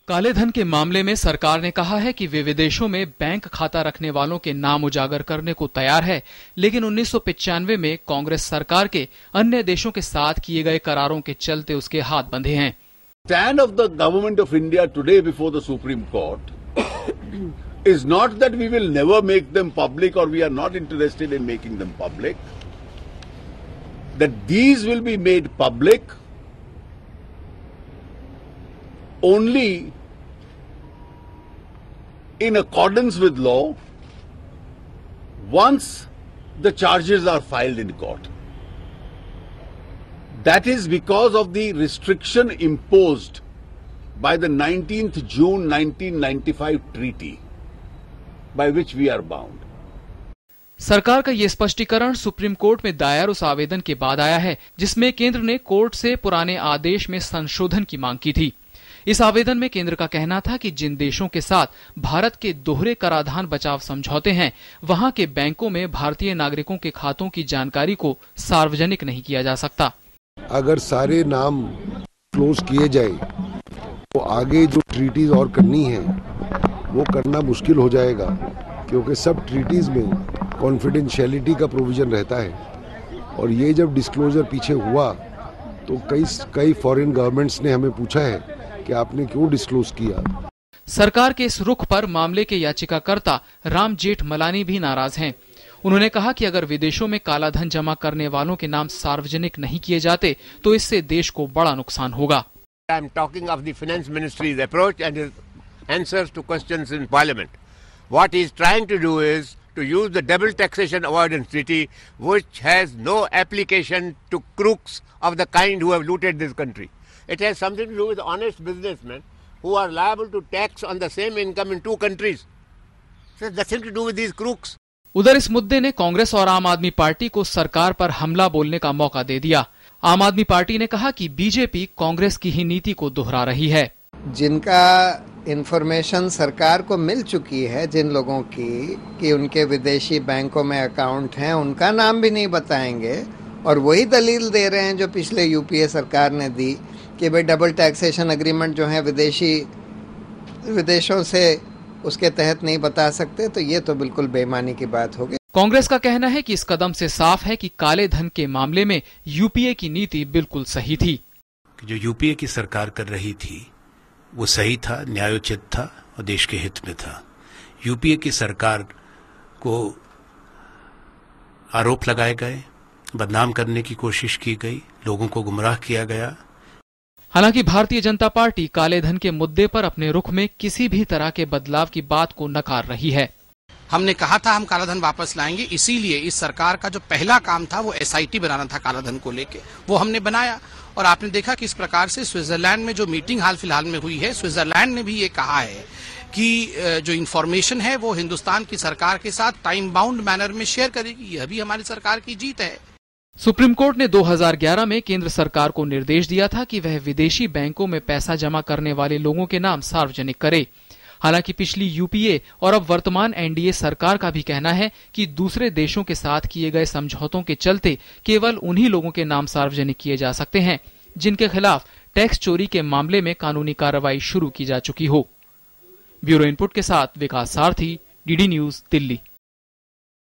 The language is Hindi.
काले धन के मामले में सरकार ने कहा है कि वे विदेशों में बैंक खाता रखने वालों के नाम उजागर करने को तैयार है, लेकिन 1995 में कांग्रेस सरकार के अन्य देशों के साथ किए गए करारों के चलते उसके हाथ बंधे हैं। Stand of the government of India today before the Supreme Court is not that we will never make them public or we are not interested in making them public. That these will be made public only in accordance with law once the charges are filed in court. That is because of the restriction imposed by the 19th June 1995 treaty by which we are bound. सरकार का ये स्पष्टीकरण सुप्रीम कोर्ट में दायर उस आवेदन के बाद आया है जिसमें केंद्र ने कोर्ट से पुराने आदेश में संशोधन की मांग की थी। इस आवेदन में केंद्र का कहना था कि जिन देशों के साथ भारत के दोहरे कराधान बचाव समझौते हैं, वहां के बैंकों में भारतीय नागरिकों के खातों की जानकारी को सार्वजनिक नहीं किया जा सकता। अगर सारे नाम क्लोज किए जाए तो आगे जो ट्रीटीज और करनी है वो करना मुश्किल हो जाएगा, क्योंकि सब ट्रीटीज में कॉन्फिडेंशियलिटी का प्रोविजन रहता है। और ये जब डिस्क्लोजर पीछे हुआ तो कई फॉरेन गवर्नमेंट्स ने हमें पूछा है कि आपने क्यों डिस्क्लोज किया। सरकार के इस रुख पर मामले के याचिकाकर्ता राम जेठमलानी भी नाराज हैं। उन्होंने कहा कि अगर विदेशों में काला धन जमा करने वालों के नाम सार्वजनिक नहीं किए जाते तो इससे देश को बड़ा नुकसान होगा। I am talking of the Finance Ministry's approach and his answers to questions in Parliament. What he is trying to do is to use the double taxation avoidance treaty, which has no application to crooks of the kind who have looted this country. It has something to do with honest businessmen who are liable to tax on the same income in two countries. It has nothing to do with these crooks. उधर इस मुद्दे ने कांग्रेस और आम आदमी पार्टी को सरकार पर हमला बोलने का मौका दे दिया। आम आदमी पार्टी ने कहा कि बीजेपी कांग्रेस की ही नीति को दोहरा रही है। जिनका इंफॉर्मेशन सरकार को मिल चुकी है, जिन लोगों की कि उनके विदेशी बैंकों में अकाउंट हैं, उनका नाम भी नहीं बताएंगे और वही दलील दे रहे हैं जो पिछले यूपीए सरकार ने दी कि भाई डबल टैक्सेशन एग्रीमेंट जो है विदेशों से उसके तहत नहीं बता सकते, तो ये तो बिल्कुल बेईमानी की बात होगी। कांग्रेस का कहना है कि इस कदम से साफ है कि काले धन के मामले में यूपीए की नीति बिल्कुल सही थी। जो यूपीए की सरकार कर रही थी वो सही था, न्यायोचित था और देश के हित में था। यूपीए की सरकार को आरोप लगाए गए, बदनाम करने की कोशिश की गई, लोगों को गुमराह किया गया। हालांकि भारतीय जनता पार्टी काले धन के मुद्दे पर अपने रुख में किसी भी तरह के बदलाव की बात को नकार रही है। हमने कहा था हम काला धन वापस लाएंगे, इसीलिए इस सरकार का जो पहला काम था वो एसआईटी बनाना था काला धन को लेके, वो हमने बनाया। और आपने देखा कि इस प्रकार से स्विट्जरलैंड में जो मीटिंग हाल फिलहाल में हुई है, स्विट्जरलैंड ने भी ये कहा है कि जो इन्फॉर्मेशन है वो हिंदुस्तान की सरकार के साथ टाइम बाउंड मैनर में शेयर करेगी। यह भी हमारी सरकार की जीत है। सुप्रीम कोर्ट ने 2011 में केंद्र सरकार को निर्देश दिया था कि वह विदेशी बैंकों में पैसा जमा करने वाले लोगों के नाम सार्वजनिक करे। हालांकि पिछली यूपीए और अब वर्तमान एनडीए सरकार का भी कहना है कि दूसरे देशों के साथ किए गए समझौतों के चलते केवल उन्हीं लोगों के नाम सार्वजनिक किए जा सकते हैं जिनके खिलाफ टैक्स चोरी के मामले में कानूनी कार्रवाई शुरू की जा चुकी हो। ब्यूरो इनपुट के साथ विकास सारथी, डीडी न्यूज, दिल्ली।